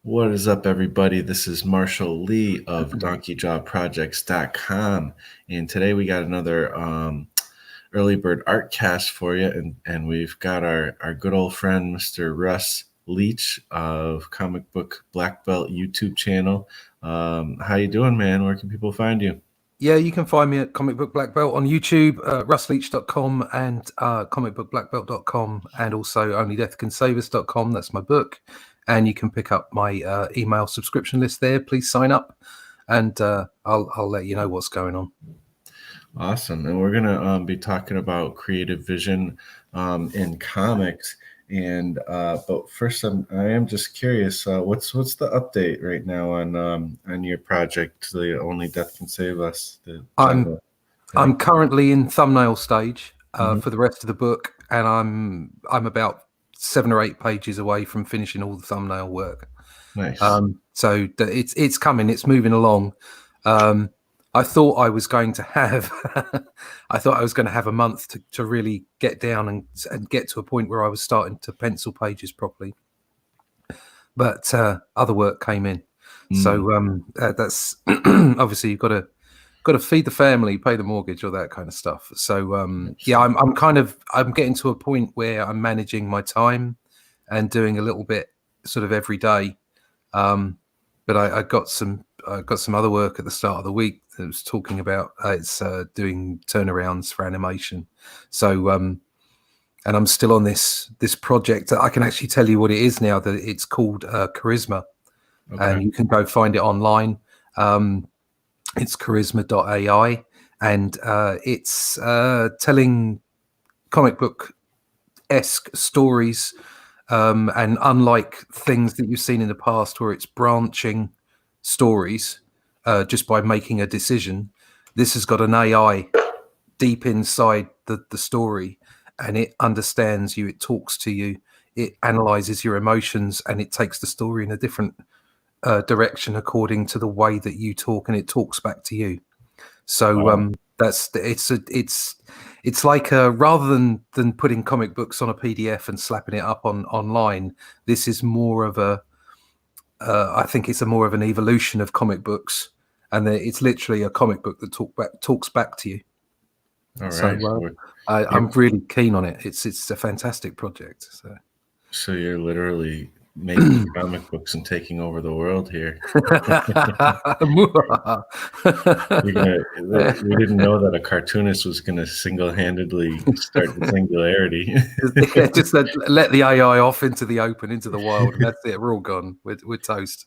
What is up, everybody? This is Marshall Lee of DonkeyJawProjects.com, and today we got another early bird Artcast for you, and we've got our good old friend Mr. Russ Leach of Comic Book BlackBelt YouTube channel. How you doing, man? Where can people find you? Yeah, you can find me at Comic Book Black Belt on YouTube, russleach.com and comicbookblackbelt.com, and also onlydeathcansavus.com. That's my book. And you can pick up my email subscription list there. Please sign up, and I'll let you know what's going on. Awesome. And we're going to be talking about creative vision in comics. And but first, I am just curious. What's the update right now on your project, The Only Death Can Save Us? I'm currently in thumbnail stage for the rest of the book, and I'm about 7 or 8 pages away from finishing all the thumbnail work. Nice. So it's coming. It's moving along. I thought I was going to have a month to really get down and get to a point where I was starting to pencil pages properly. But other work came in. So that's obviously you've got to feed the family, pay the mortgage, all that kind of stuff. So yeah, I'm getting to a point where I'm managing my time and doing a little bit sort of every day. But I got some other work at the start of the week that was talking about it's doing turnarounds for animation. So and I'm still on this project. I can actually tell you what it is now. That it's called Charisma, and you can go find it online. It's charisma.ai, and it's telling comic book-esque stories. And unlike things that you've seen in the past where it's branching stories just by making a decision, this has got an AI deep inside the story, and it understands you, it talks to you, it analyzes your emotions, and it takes the story in a different direction according to the way that you talk, and it talks back to you. So it's like rather than putting comic books on a PDF and slapping it up online, this is more of a I think it's more of an evolution of comic books, and it's literally a comic book that talks back to you. All right. So I'm really keen on it. It's a fantastic project. So you're literally making comic books and taking over the world here. We didn't know that a cartoonist was going to single-handedly start the singularity. Yeah, just let the AI off into the open, into the wild, and that's it. We're all gone. We're toast.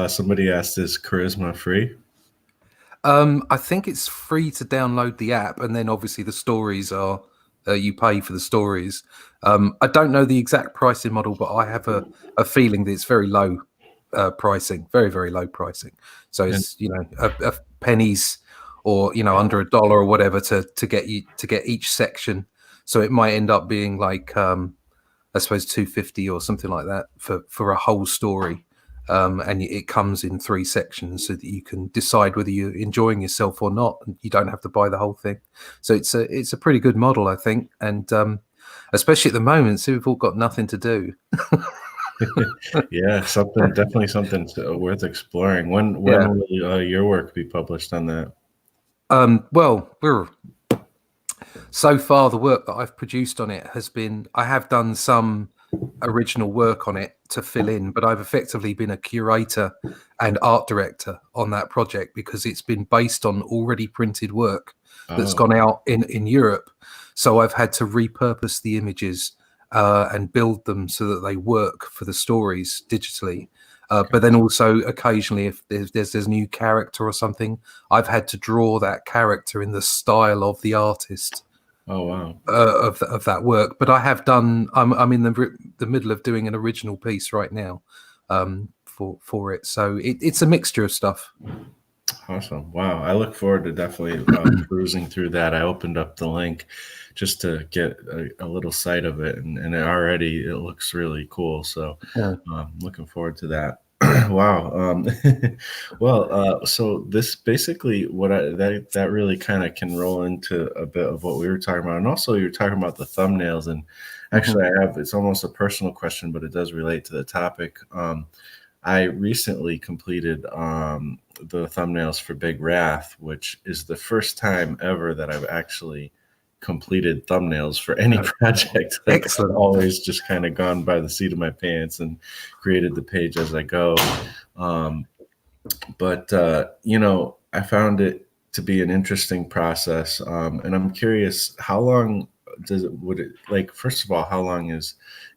Somebody asked, is Charisma free? I think it's free to download the app, and then obviously the stories are you pay for the stories. I don't know the exact pricing model, but I have a feeling that it's very low pricing, very, very low pricing. So it's a pennies or under $1 or whatever to get each section. So it might end up being like I suppose $2.50 or something like that for a whole story. And it comes in 3 sections so that you can decide whether you're enjoying yourself or not. You don't have to buy the whole thing. So it's a pretty good model, I think. And especially at the moment, so we've all got nothing to do. Yeah, definitely something worth exploring. When will your work be published on that? Well, so far the work that I've produced on it has been, I have done some original work on it to fill in, but I've effectively been a curator and art director on that project because it's been based on already printed work that's gone out in Europe. So I've had to repurpose the images and build them so that they work for the stories digitally. But then also occasionally if there's a new character or something, I've had to draw that character in the style of the artist. Oh wow! Of that work, but I have done. I'm in the middle of doing an original piece right now for it. So it's a mixture of stuff. Awesome! Wow, I look forward to definitely cruising through that. I opened up the link just to get a little sight of it, and it looks really cool. So looking forward to that. Wow. Well, so this basically that really kind of can roll into a bit of what we were talking about, and also you're talking about the thumbnails, and Actually, I have, it's almost a personal question, but it does relate to the topic. I recently completed the thumbnails for Big Wrath, which is the first time ever that I've actually completed thumbnails for any project. Like, Excellent. I've always just kind of gone by the seat of my pants and created the page as I go. But I found it to be an interesting process, and I'm curious, how long first of all, how long is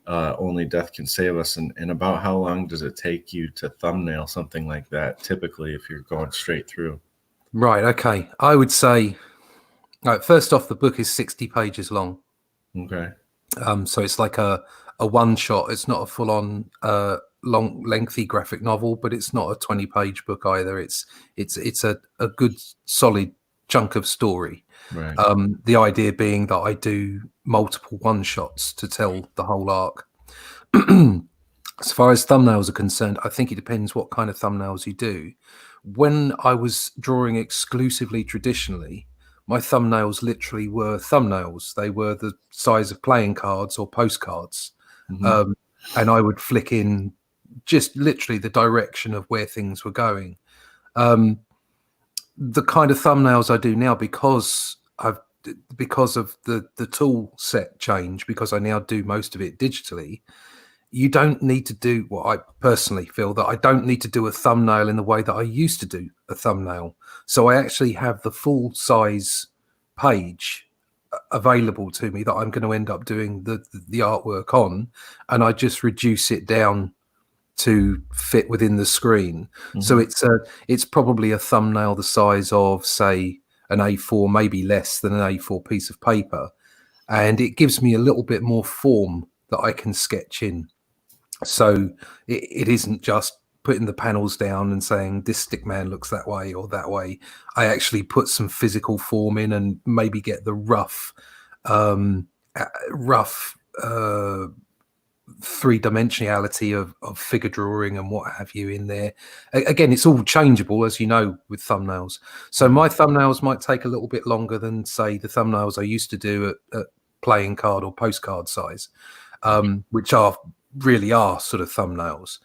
Only Death Can Save Us, and about how long does it take you to thumbnail something like that, typically, if you're going straight through? Right. Okay. I would say, first off, the book is 60 pages long. Okay. So it's like a one shot. It's not a full on long lengthy graphic novel, but it's not a 20-page book either. It's a good solid chunk of story. Right. The idea being that I do multiple one shots to tell the whole arc. As far as thumbnails are concerned, I think it depends what kind of thumbnails you do. When I was drawing exclusively traditionally, my thumbnails literally were thumbnails. They were the size of playing cards or postcards. Mhm. And I would flick in just literally the direction of where things were going. The kind of thumbnails I do now, because of the tool set change, because I now do most of it digitally, you don't need to do what I personally feel that I don't need to do a thumbnail in the way that I used to do a thumbnail. So I actually have the full size page available to me that I'm going to end up doing the artwork on, and I just reduce it down to fit within the screen. So it's probably a thumbnail the size of, say, an A4, maybe less than an A4 piece of paper, and it gives me a little bit more form that I can sketch in. So it isn't just putting the panels down and saying this stick man looks that way or that way. I actually put some physical form in and maybe get the rough three-dimensionality of figure drawing and what have you in there. Again, it's all changeable, as you know, with thumbnails. So my thumbnails might take a little bit longer than, say, the thumbnails I used to do at playing card or postcard size, which really are sort of thumbnails.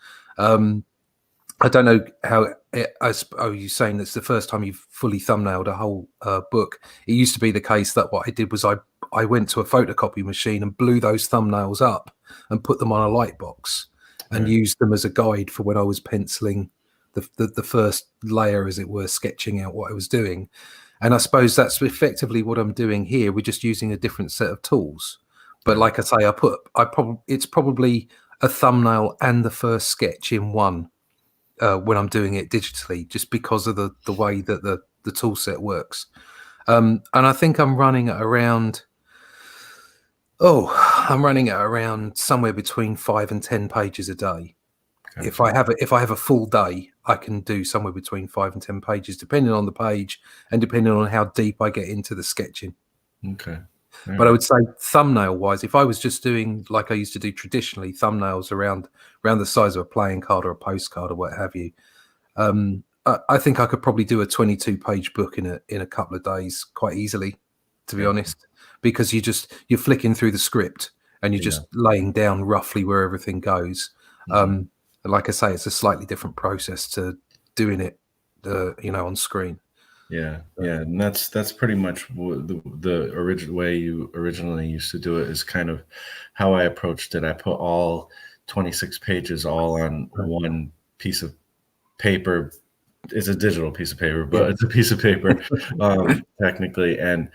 I don't know how. You're saying that's the first time you've fully thumbnailed a whole book. It used to be the case that what I did was I went to a photocopy machine and blew those thumbnails up and put them on a light box and used them as a guide for when I was penciling the first layer, as it were, sketching out what I was doing. And I suppose that's effectively what I'm doing here. We're just using a different set of tools. But like I say, it's probably a thumbnail and the first sketch in one when I'm doing it digitally, just because of the way that the tool set works. And I think I'm running at around somewhere between 5 and 10 pages a day. Gotcha. If I have a full day, I can do somewhere between 5 and 10 pages, depending on the page and depending on how deep I get into the sketching. Okay. But I would say thumbnail wise, if I was just doing like I used to do traditionally, thumbnails around the size of a playing card or a postcard or what have you, I think I could probably do a 22-page book in a couple of days quite easily, to be honest, because you're flicking through the script and you're just laying down roughly where everything goes. Like I say, it's a slightly different process to doing it, on screen. Yeah, and that's pretty much the original way you originally used to do it is kind of how I approached it. I put all 26 pages all on one piece of paper. It's a digital piece of paper, but it's a piece of paper technically. And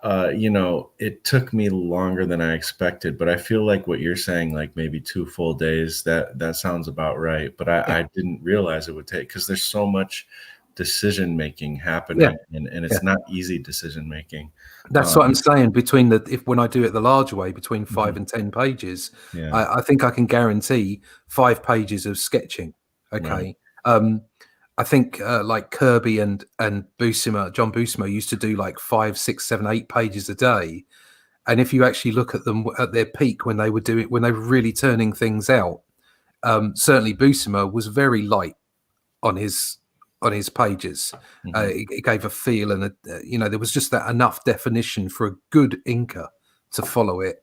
it took me longer than I expected, but I feel like what you're saying, like maybe 2 full days, that sounds about right. But I didn't realize it would take, because there's so much decision making happening, and it's not easy decision making. That's what I'm saying. When I do it the larger way, between 5 and 10 pages, I think I can guarantee 5 pages of sketching. Okay. Right. I think like Kirby and John Buscema used to do like 5, 6, 7, 8 pages a day. And if you actually look at them at their peak when they were really turning things out, certainly Buscema was very light on his pages. It gave a feel, and there was just that enough definition for a good inker to follow it.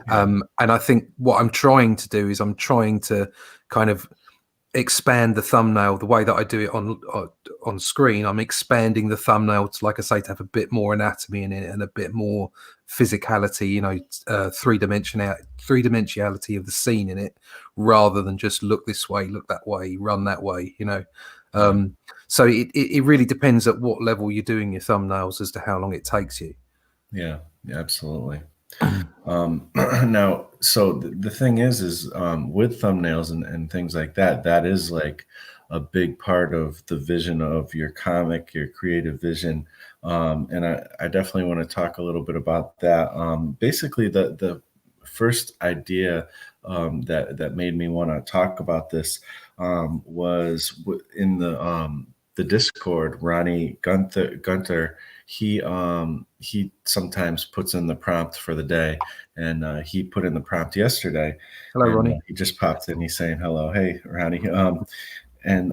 Yeah. And I think what I'm trying to do is I'm trying to kind of expand the thumbnail the way that I do it on screen. I'm expanding the thumbnail to, like I say, to have a bit more anatomy in it and a bit more physicality, you know, three dimensionality of the scene in it, rather than just look this way, look that way, run that way, you know. Yeah. So it really depends at what level you're doing your thumbnails as to how long it takes you. Yeah, absolutely. Now, so the thing is with thumbnails and things like that, that is like a big part of the vision of your comic, your creative vision. And I definitely want to talk a little bit about that. Basically, the first idea that made me want to talk about this was in the Discord. Ronnie Gunther, he sometimes puts in the prompt for the day, and he put in the prompt yesterday, Hello, and Ronnie. he just popped in. He's saying hello, hey Ronnie. And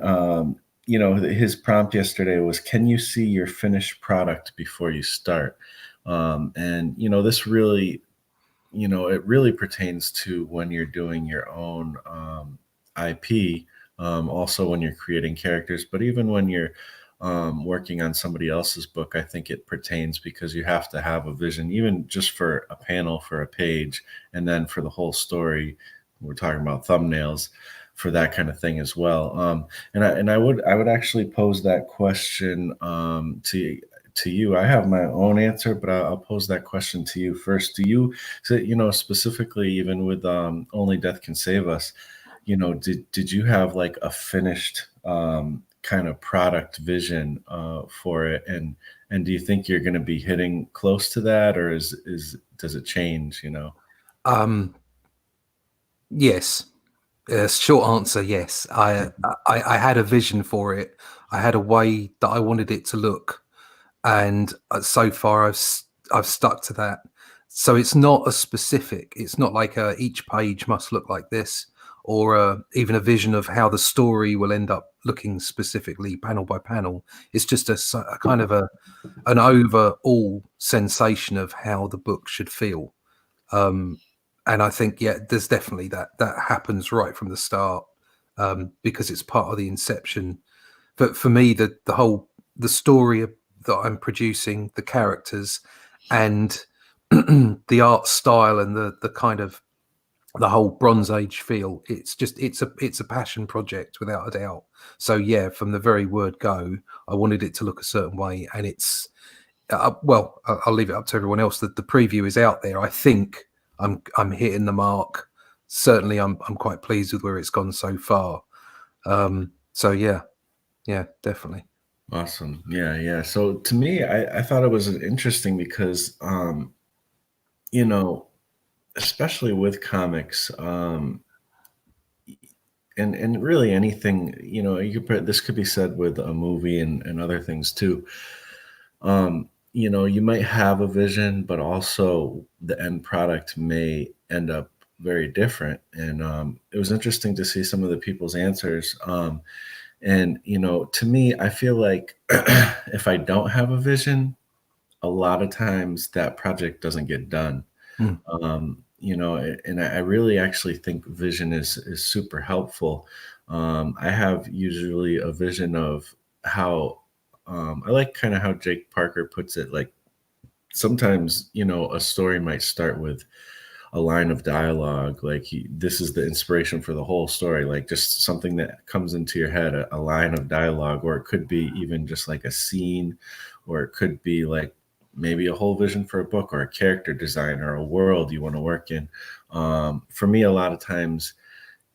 you know, his prompt yesterday was, "Can you see your finished product before you start?" And you know, this really, you know, it really pertains to when you're doing your own IP, also when you're creating characters, but even when you're working on somebody else's book, I think it pertains because you have to have a vision, even just for a panel, for a page, and then for the whole story. We're talking about thumbnails for that kind of thing as well. And I would actually pose that question to you. I have my own answer, but I'll pose that question to you first. Do you, so, you know, specifically even with Only Death Can Save Us, you know, did you have like a finished kind of product vision for it, and do you think you're going to be hitting close to that, or is does it change? You know? Yes. Short answer, yes. I had a vision for it. I had a way that I wanted it to look, and so far I've stuck to that. So it's not a specific. It's not like each page must look like this, or even a vision of how the story will end up looking specifically panel by panel. It's just a kind of an overall sensation of how the book should feel. And I think, yeah, there's definitely that happens right from the start, because it's part of the inception. But for me, the story that I'm producing, the characters, and the art style, and the kind of the whole Bronze Age feel, it's a passion project without a doubt. So yeah, from the very word go, I wanted it to look a certain way, and it's well, I'll leave it up to everyone else. That the preview is out there. I think I'm hitting the mark. Certainly, I'm quite pleased with where it's gone so far. So yeah, definitely. Awesome. Yeah. So to me, I thought it was interesting because, you know, especially with comics, and really anything, you know, you could put this could be said with a movie and other things too. You know, you might have a vision, but also the end product may end up very different. And it was interesting to see some of the people's answers. And you know, to me, I feel like if I don't have a vision, a lot of times that project doesn't get done. Mm. You know, and I really actually think vision is super helpful. I have usually a vision of how I like kind of how Jake Parker puts it. Like sometimes, you know, a story might start with a line of dialogue, like this is the inspiration for the whole story, like just something that comes into your head, a line of dialogue, or it could be even just like a scene, or it could be like maybe a whole vision for a book, or a character design, or a world you want to work in. For me, a lot of times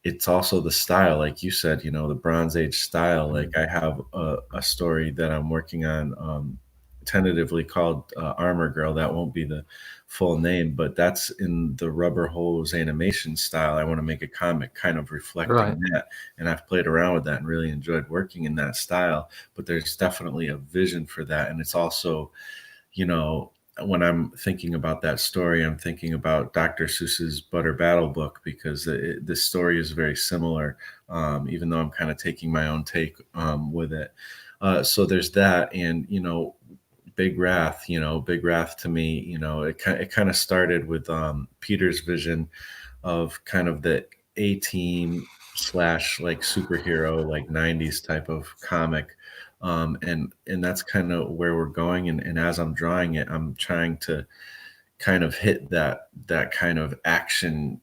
it's also the style, like you said, you know, the Bronze Age style. Like I have a story that I'm working on, tentatively called Armor Girl. That won't be the full name, but that's in the rubber hose animation style. I want to make a comic kind of reflecting Right. that, and I've played around with that and really enjoyed working in that style. But there's definitely a vision for that, and it's also, you know, when I'm thinking about that story, I'm thinking about Dr. Seuss's Butter Battle book, because the story is very similar, even though I'm kind of taking my own take with it. So there's that. And, you know, Big Wrath, Big Wrath to me, it kind of started with Peter's vision of kind of the A-team slash like superhero, like 90s type of comic. And that's kind of where we're going. And as I'm drawing it, I'm trying to kind of hit that kind of action,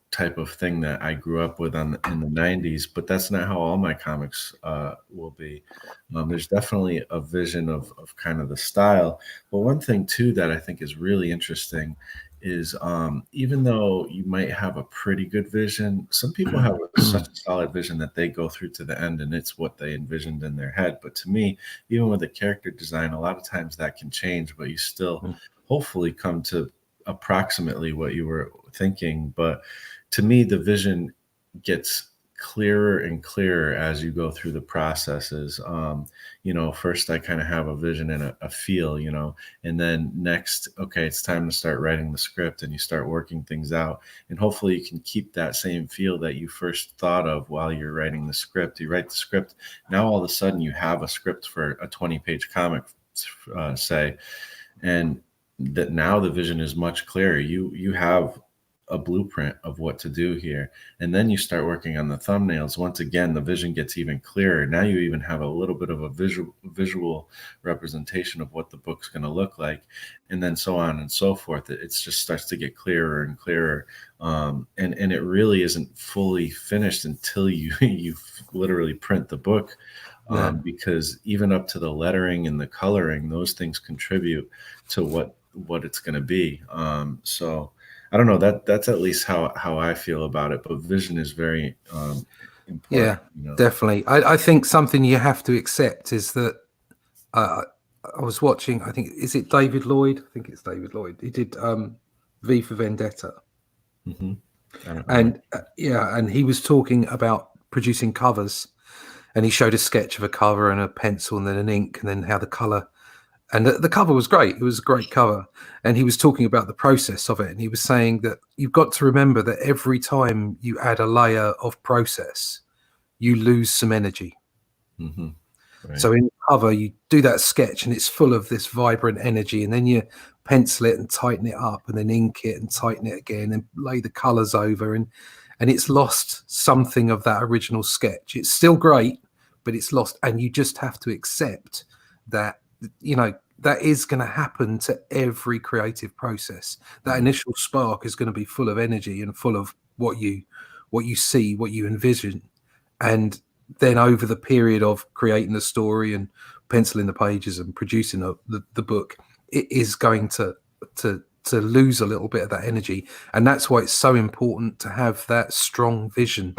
type of thing that I grew up with in the 90s. But that's not how all my comics will be. There's definitely a vision of kind of the style. But one thing too that I think is really interesting is, even though you might have a pretty good vision, some people have such a solid vision that they go through to the end and it's what they envisioned in their head. But to me, even with the character design, a lot of times that can change, but you still hopefully come to approximately what you were thinking. But to me, the vision gets clearer and clearer as you go through the processes. First I kind of have a vision and a feel, and then next, okay, it's time to start writing the script, and you start working things out. And hopefully you can keep that same feel that you first thought of while you're writing the script. You write the script, now all of a sudden you have a script for a 20-page comic, say, and that now the vision is much clearer. You have a blueprint of what to do here, and then you start working on the thumbnails. Once again, the vision gets even clearer. Now you even have a little bit of a visual representation of what the book's going to look like, and then so on and so forth. It just starts to get clearer and clearer, and it really isn't fully finished until you literally print the book. Because even up to the lettering and the coloring, those things contribute to what it's going to be. So I don't know, that's at least how I feel about it. But vision is very important. Yeah, definitely. I think something you have to accept is that I was watching, I think, is it David Lloyd? I think it's David Lloyd. He did V for Vendetta. Mm-hmm. And he was talking about producing covers, and he showed a sketch of a cover and a pencil and then an ink and then how the color, and the cover was great. It was a great cover. And he was talking about the process of it. And he was saying that you've got to remember that every time you add a layer of process, you lose some energy. Mm-hmm. Right. So in the cover, you do that sketch and it's full of this vibrant energy, and then you pencil it and tighten it up, and then ink it and tighten it again and lay the colors over, and it's lost something of that original sketch. It's still great, but it's lost. And you just have to accept that, that is going to happen to every creative process. That initial spark is going to be full of energy and full of what you see, what you envision. And then over the period of creating the story and penciling the pages and producing the book, it is going to lose a little bit of that energy. And that's why it's so important to have that strong vision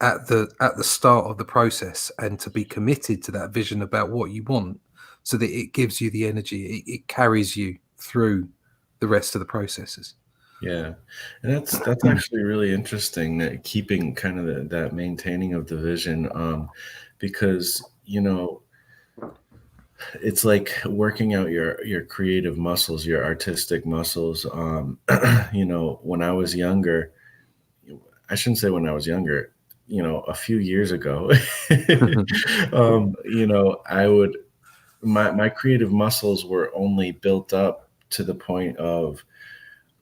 at the start of the process, and to be committed to that vision about what you want, so that it gives you the energy. It carries you through the rest of the processes. Yeah, and that's actually really interesting, that keeping kind of that maintaining of the vision, because it's like working out your creative muscles, your artistic muscles. When I was younger, I shouldn't say when I was younger, a few years ago, I would, my creative muscles were only built up to the point of,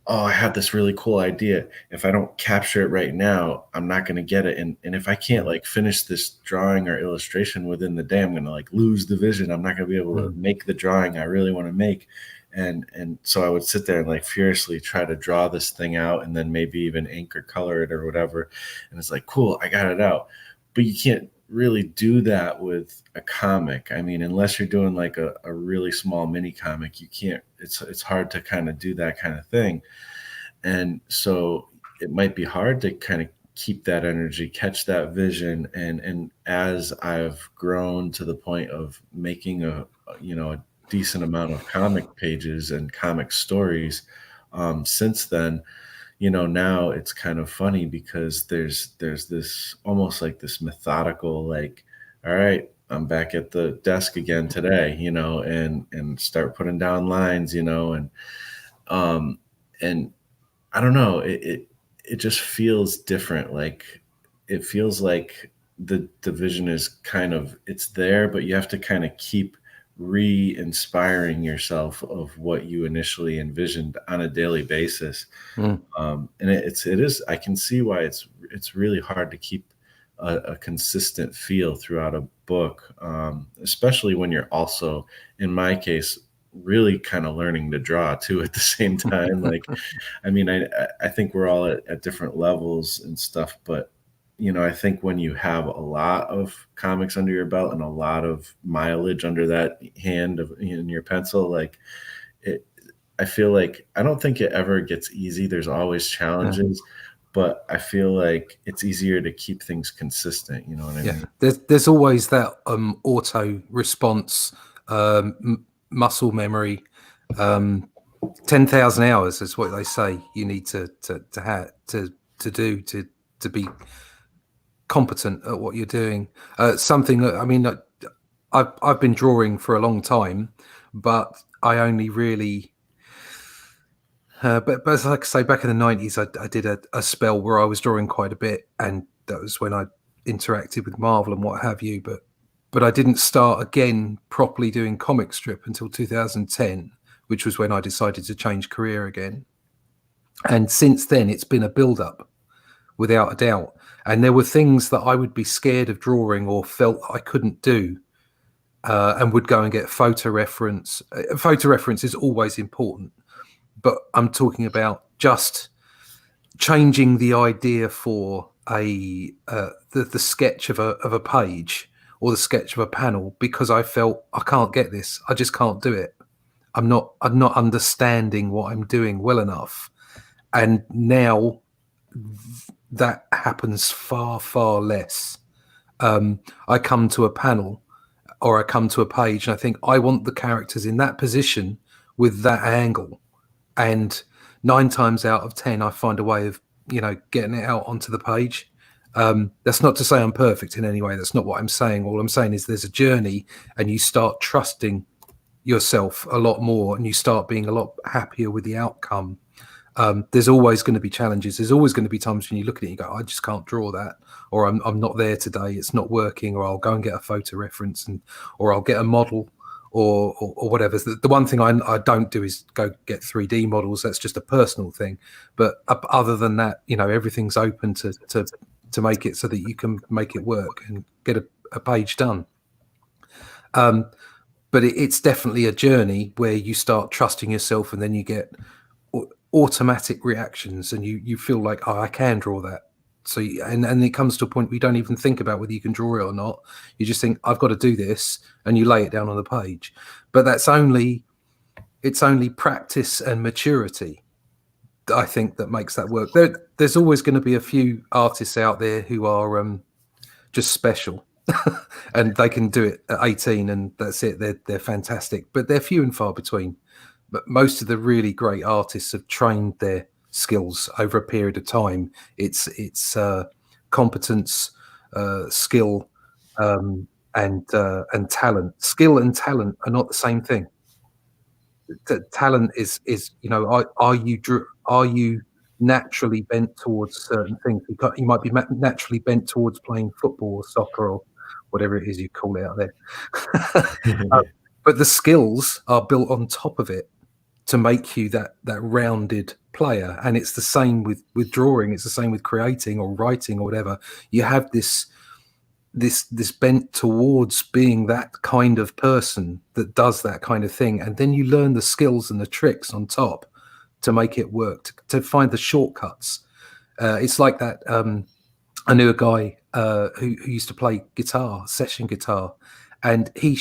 oh, I have this really cool idea. If I don't capture it right now, I'm not going to get it. And if I can't like finish this drawing or illustration within the day, I'm going to like lose the vision. I'm not going to be able to make the drawing I really want to make. And so I would sit there and like furiously try to draw this thing out, and then maybe even ink or color it or whatever. And it's like, cool, I got it out. But you can't really do that with a comic. I mean, unless you're doing like a really small mini comic, you can't, it's hard to kind of do that kind of thing. And so it might be hard to kind of keep that energy, catch that vision. And as I've grown to the point of making a decent amount of comic pages and comic stories, since then, now it's kind of funny because there's this almost like this methodical, like, all right, I'm back at the desk again today, and start putting down lines, and I don't know, it just feels different. Like, it feels like the vision is kind of, it's there, but you have to kind of keep re-inspiring yourself of what you initially envisioned on a daily basis. And it is, I can see why it's really hard to keep a consistent feel throughout a book, especially when you're also, in my case, really kind of learning to draw too at the same time. Like, I mean, I think we're all at different levels and stuff, but I think when you have a lot of comics under your belt and a lot of mileage under that hand in your pencil, like it, I feel like I don't think it ever gets easy. There's always challenges, but I feel like it's easier to keep things consistent. You know what I mean? There's always that auto response, muscle memory. 10,000 hours is what they say you need to have to be competent at what you're doing. Something that, I mean, I've been drawing for a long time, but I only really but like I say, back in the 90s, I did a spell where I was drawing quite a bit, and that was when I interacted with Marvel and what have you. But I didn't start again properly doing comic strip until 2010, which was when I decided to change career again. And since then, it's been a build-up, without a doubt. And there were things that I would be scared of drawing or felt I couldn't do, and would go and get photo reference. Photo reference is always important, but I'm talking about just changing the idea for the sketch of a page or the sketch of a panel because I felt I can't get this. I just can't do it. I'm not understanding what I'm doing well enough. And now that happens far, far less. I come to a panel or I come to a page and I think I want the characters in that position with that angle. And 9 times out of 10, I find a way of, getting it out onto the page. That's not to say I'm perfect in any way. That's not what I'm saying. All I'm saying is there's a journey and you start trusting yourself a lot more and you start being a lot happier with the outcome. There's always going to be challenges. There's always going to be times when you look at it and you go, I just can't draw that, or I'm not there today. It's not working, or I'll go and get a photo reference or I'll get a model or whatever. The one thing I don't do is go get 3D models. That's just a personal thing. But other than that, everything's open to make it so that you can make it work and get a page done. But it's definitely a journey where you start trusting yourself and then you get automatic reactions and you feel like, I can draw that. So and it comes to a point where you don't even think about whether you can draw it or not. You just think, I've got to do this, and you lay it down on the page. But it's only practice and maturity, I think, that makes that work. There's always going to be a few artists out there who are just special and they can do it at 18 and that's it. They're fantastic, but they're few and far between. But most of the really great artists have trained their skills over a period of time. It's competence, skill, and talent. Skill and talent are not the same thing. Talent is are you naturally bent towards certain things? You might be naturally bent towards playing football or soccer or whatever it is you call it out there. But the skills are built on top of it to make you that rounded player. And it's the same with drawing. It's the same with creating or writing or whatever. You have this bent towards being that kind of person that does that kind of thing, and then you learn the skills and the tricks on top to make it work, to find the shortcuts. It's like that. I knew a guy who used to play guitar, session guitar, and he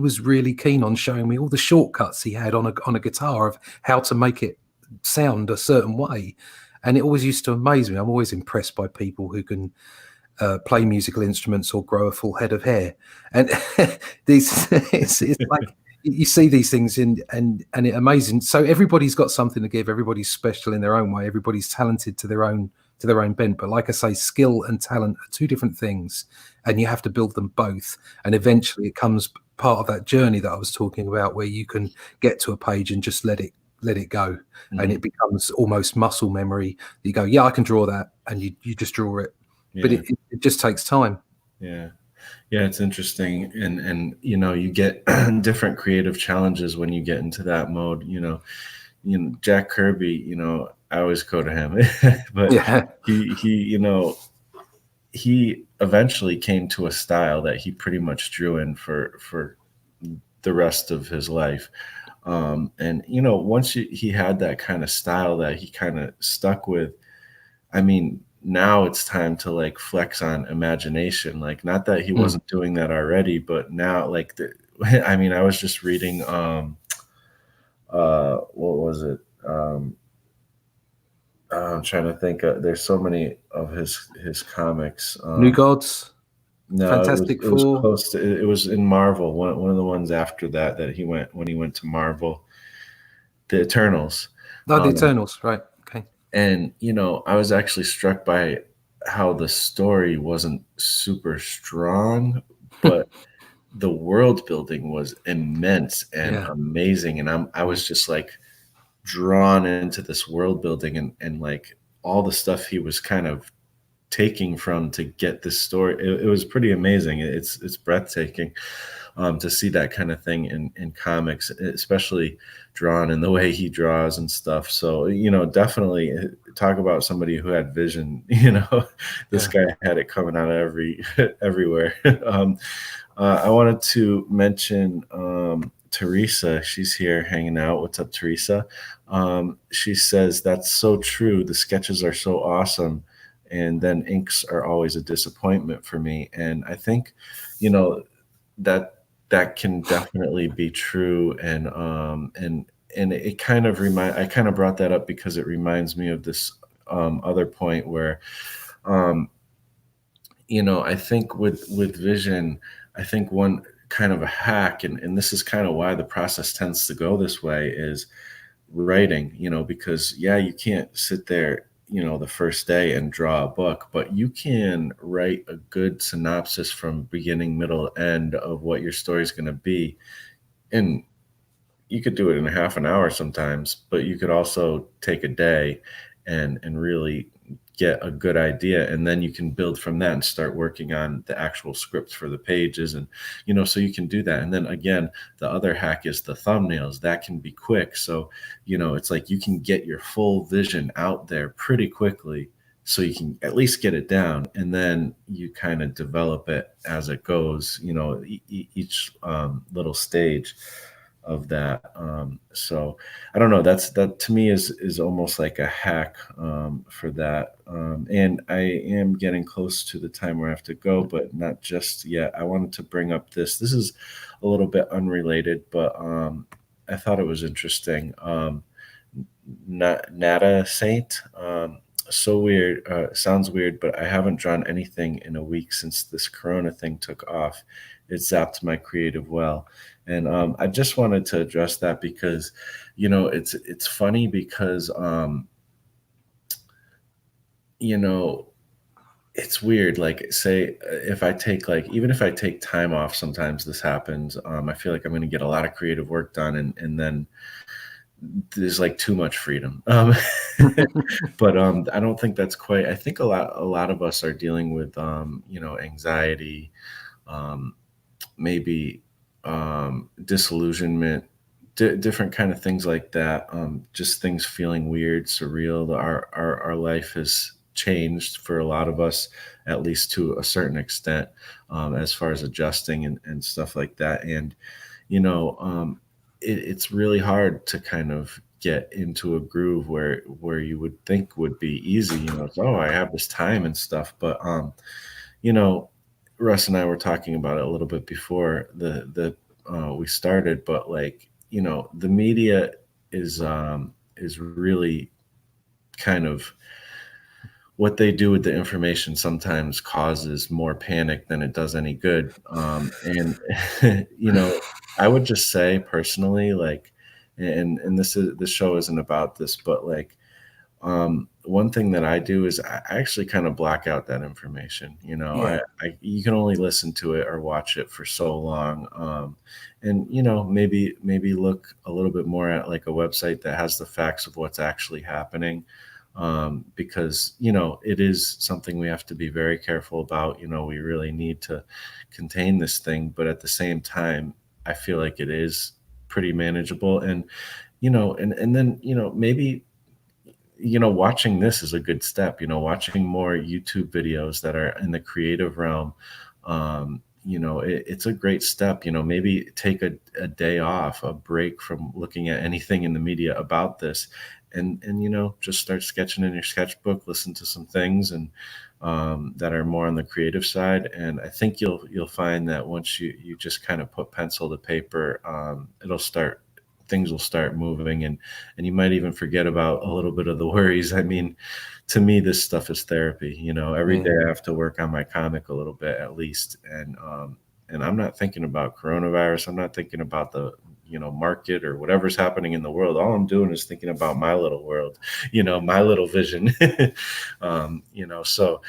was really keen on showing me all the shortcuts he had on a guitar of how to make it sound a certain way. And it always used to amaze me. I'm always impressed by people who can play musical instruments or grow a full head of hair. And it's like you see these things and it's amazing. So everybody's got something to give. Everybody's special in their own way. Everybody's talented to their own bent. But like I say, skill and talent are two different things, and you have to build them both. And eventually it comes part of that journey that I was talking about, where you can get to a page and just let it go. Mm-hmm. And it becomes almost muscle memory. You go, yeah, I can draw that, and you just draw it. Yeah. But it just takes time. Yeah. Yeah, it's interesting, and you get different creative challenges when you get into that mode. Jack Kirby. I always go to him, but Yeah. he eventually came to a style that he pretty much drew in for the rest of his life. And once he had that kind of style that he kind of stuck with, I mean, now it's time to like flex on imagination. Like, not that he Mm. wasn't doing that already, but now, like, I mean, I was just reading, what was it? I'm trying to think. There's so many of his comics. New Gods, No, it was Fantastic it was Four. close to. It was in Marvel. One of the ones after that he went when he went to Marvel, the Eternals. No, the Um, Eternals, right? Okay. And, I was actually struck by how the story wasn't super strong, but the world building was immense and Yeah. amazing. And I was just like drawn into this world building, and like all the stuff he was kind of taking from to get this story. It was pretty amazing. It's breathtaking, to see that kind of thing in comics, especially drawn in the way he draws and stuff. So, definitely, talk about somebody who had vision. This Yeah. guy had it coming out of everywhere. I wanted to mention, Teresa. She's here hanging out. What's up, Teresa? She says, that's so true. The sketches are so awesome. And then inks are always a disappointment for me. And I think, you know, that can definitely be true. And it kind of I kind of brought that up because it reminds me of this, other point where, um, I think with vision, I think one kind of a hack, and this is kind of why the process tends to go this way, is writing. Because, yeah, you can't sit there, the first day and draw a book, but you can write a good synopsis from beginning, middle, end of what your story is going to be. And you could do it in a half an hour sometimes, but you could also take a day and really get a good idea, and then you can build from that and start working on the actual scripts for the pages. And so you can do that. And then again, the other hack is the thumbnails. That can be quick. So it's like you can get your full vision out there pretty quickly, so you can at least get it down, and then you kind of develop it as it goes, each, little stage of that. So I don't know. That to me is almost like a hack, for that. And I am getting close to the time where I have to go, but not just yet. I wanted to bring up this. This is a little bit unrelated, but, I thought it was interesting. Nada Saint. So weird. Sounds weird, but I haven't drawn anything in a week since this Corona thing took off. It zapped my creative well, and, I just wanted to address that because, it's funny because, you know, it's weird. Like, say, if I take, like, even if I take time off, sometimes this happens. I feel like I'm going to get a lot of creative work done, and then there's like too much freedom. But, I don't think that's quite. I think a lot of us are dealing with, anxiety, um, maybe, disillusionment, different kind of things like that. Just things feeling weird, surreal. Our life has changed for a lot of us, at least to a certain extent, as far as adjusting and stuff like that. And you know, it's really hard to kind of get into a groove where you would think would be easy. It's, oh, I have this time and stuff. But, you know, Russ and I were talking about it a little bit before we started. But, like, the media is really kind of what they do with the information sometimes causes more panic than it does any good. And I would just say personally, like, and this show isn't about this, but like, one thing that I do is I actually kind of block out that information. Yeah. You can only listen to it or watch it for so long. And maybe look a little bit more at like a website that has the facts of what's actually happening. because, you know, it is something we have to be very careful about. You know, we really need to contain this thing, but at the same time, I feel like it is pretty manageable. And, you know, and then, you know, maybe, you know, watching this is a good step, you know, watching more YouTube videos that are in the creative realm. You know, it's a great step, you know, maybe take a day off, a break from looking at anything in the media about this, and, you know, just start sketching in your sketchbook, listen to some things and that are more on the creative side. And I think you'll find that once you just kind of put pencil to paper, things will start moving, and you might even forget about a little bit of the worries. I mean, to me, this stuff is therapy. You know, every Yeah, day I have to work on my comic a little bit at least, and I'm not thinking about coronavirus. I'm not thinking about the, you know, market or whatever's happening in the world. All I'm doing is thinking about my little world, you know, my little vision. You know, so,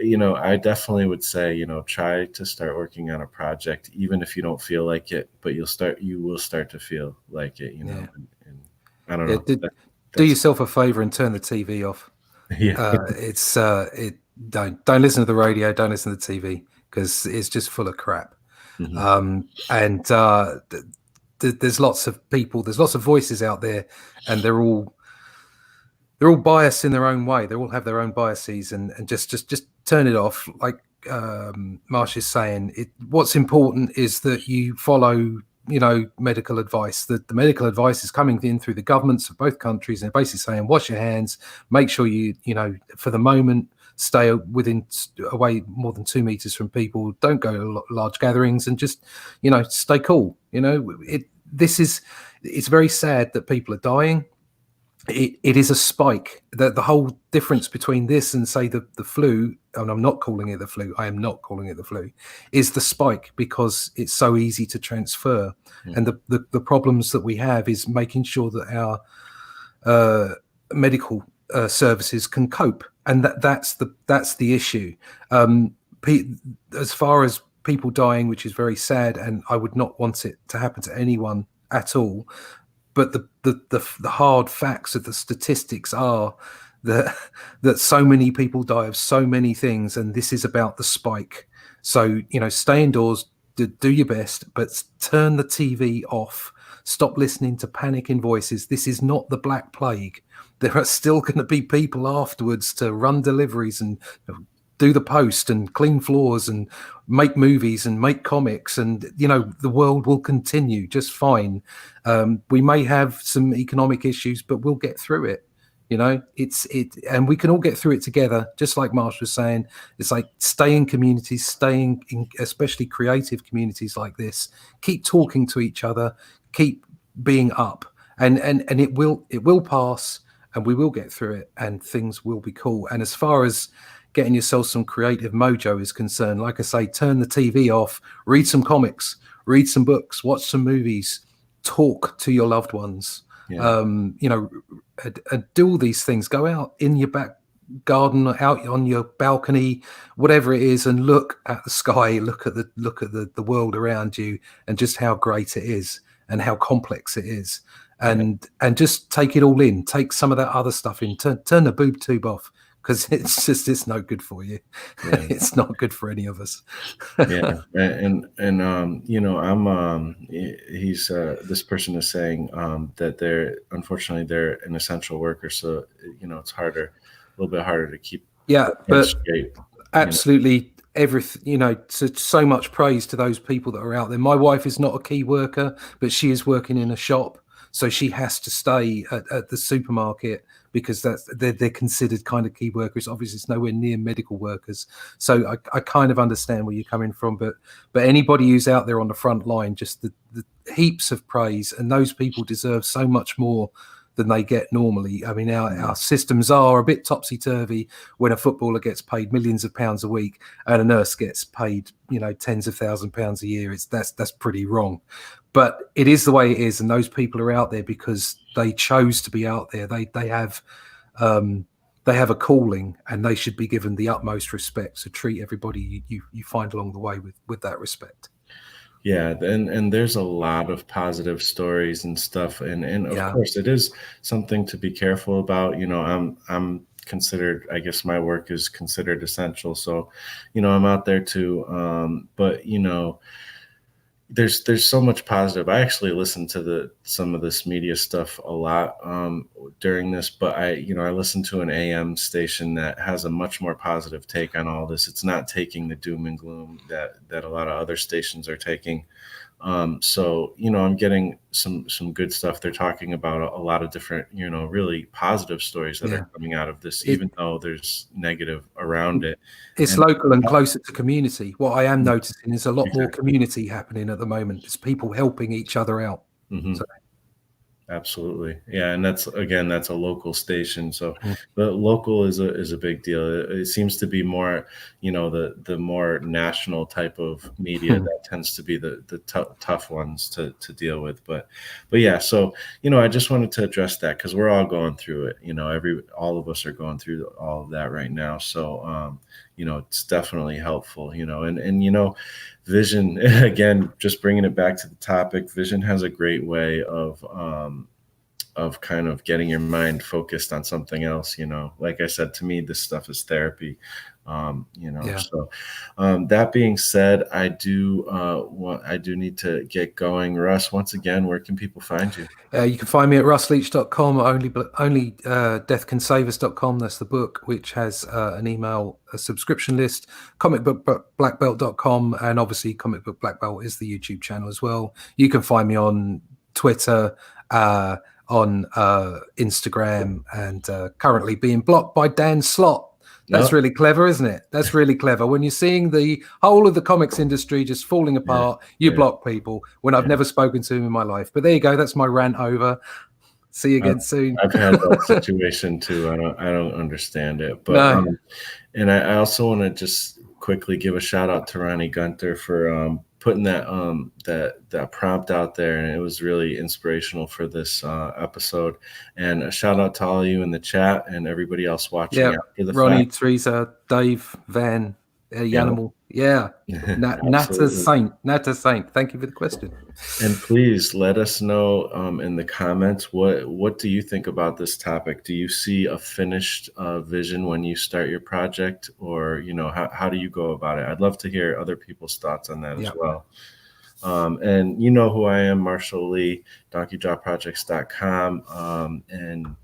you know, I definitely would say, you know, try to start working on a project, even if you don't feel like it, but you will start to feel like it, you know, yeah, and I don't yeah. know. Do That's, yourself a favor and turn the TV off. yeah. It's it don't listen to the radio, don't listen to the TV because it's just full of crap. Mhm. And there's lots of people, there's lots of voices out there, and they're all biased in their own way. They all have their own biases, and just turn it off. Like Marsh is saying, what's important is that you follow, you know, medical advice. That the medical advice is coming in through the governments of both countries, and they're basically saying, wash your hands, make sure you know, for the moment, stay away more than 2 meters from people. Don't go to large gatherings, and just, you know, stay cool. You know, it's very sad that people are dying. It is a spike. The whole difference between this and, say, the flu, and I'm not calling it the flu, I am not calling it the flu, is the spike, because it's so easy to transfer. And Mhm. the problems that we have is making sure that our medical services can cope, and that's the issue. Um, as far as people dying, which is very sad, and I would not want it to happen to anyone at all, but the hard facts of the statistics are that so many people die of so many things, and this is about the spike. So, you know, stay indoors, do your best, but turn the TV off. Stop listening to panicking voices. This is not the Black Plague. There are still going to be people afterwards to run deliveries and do the post and clean floors and make movies and make comics, and, you know, the world will continue just fine. We may have some economic issues, but we'll get through it. You know, and we can all get through it together. Just like Marsh was saying, it's like, stay in communities, staying in, especially creative communities like this. Keep talking to each other, keep being up, and it will pass, and we will get through it, and things will be cool. And as far as getting yourself some creative mojo is concerned, like I say, turn the TV off, read some comics, read some books, watch some movies, talk to your loved ones. Yeah. You know, do all these things. Go out in your back garden, out on your balcony, whatever it is, and look at the sky, look at the world around you, and just how great it is and how complex it is. Yeah. And just take it all in. Take some of that other stuff in. Turn the boob tube off, because it's no good for you. Yeah. It's not good for any of us. Yeah, and you know, he's this person is saying that they're an essential worker, so, you know, it's a little bit harder to keep Yeah, their head but straight. You know. absolutely everything, you know, so much praise to those people that are out there. My wife is not a key worker, but she is working in a shop, so she has to stay at the supermarket, because they're considered kind of key workers. Obviously, it's nowhere near medical workers, so I kind of understand where you're coming from. But anybody who's out there on the front line, just the heaps of praise, and those people deserve so much more than they get normally. I mean, our systems are a bit topsy-turvy when a footballer gets paid millions of pounds a week and a nurse gets paid, you know, tens of £1,000s a year. That's pretty wrong. But it is the way it is, and those people are out there because they chose to be out there. They have a calling, and they should be given the utmost respect. So treat everybody you find along the way with that respect. Yeah, and there's a lot of positive stories and stuff, and of Yeah, course it is something to be careful about. I'm considered, I guess my work is considered essential, so I'm out there too. But there's so much positive. I actually listen to the some of this media stuff a lot during this, but I listen to an AM station that has a much more positive take on all this. It's not taking the doom and gloom that a lot of other stations are taking. So I'm getting some good stuff. They're talking about a lot of different, really positive stories that are yeah. coming out of this, It even though there's negative around it. it's And local and closer to community. What I am noticing is a lot more exactly. community happening at the moment. It's people helping each other out. Hmm. So Absolutely. Yeah, and that's a local station. So mm, the local is a big deal. It seems to be more, the more national type of media that tends to be the tough ones to deal with. But yeah, so I just wanted to address that because we're all going through it. All of us are going through all of that right now. So it's definitely helpful, and Vision, again, just bringing it back to the topic, Vision has a great way of kind of getting your mind focused on something else. Like I said, to me this stuff is therapy. yeah. So that being said, I do need to get going. Russ, once again, where can people find you? You can find me at russleach.com, only deathcansavus.com. That's the book, which has an email a subscription list, comicbookblackbelt.com, and obviously Comic Book Black Belt is the YouTube channel as well. You can find me on Twitter, on Instagram, and currently being blocked by Dan Slott. That's No. really clever, isn't it? That's really clever. When you're seeing the whole of the comics industry just falling Yeah. apart, you Yeah. block people when I've Yeah. never spoken to them in my life. But there you go. That's my rant over. See you I've, again soon. I've had that situation too. I don't understand it, but No. and I also want to just quickly give a shout out to Ronnie Gunter for putting that prompt out there, and it was really inspirational for this episode. And a shout out to all of you in the chat and everybody else watching Yeah. after the Ronnie, fact. Teresa, Dave, Van, Yeah, Yanimal. Yeah. Nata absolutely. Saint. Nata Saint. Thank you for the question. And please let us know in the comments what do you think about this topic? Do you see a finished vision when you start your project, or how do you go about it? I'd love to hear other people's thoughts on that as Yeah. well. And you know who I am, Marshall Lee, DonkeyJawProjects.com, and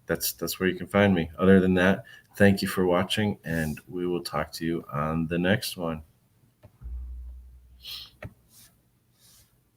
that's where you can find me. Other than that, thank you for watching, and we will talk to you on the next one.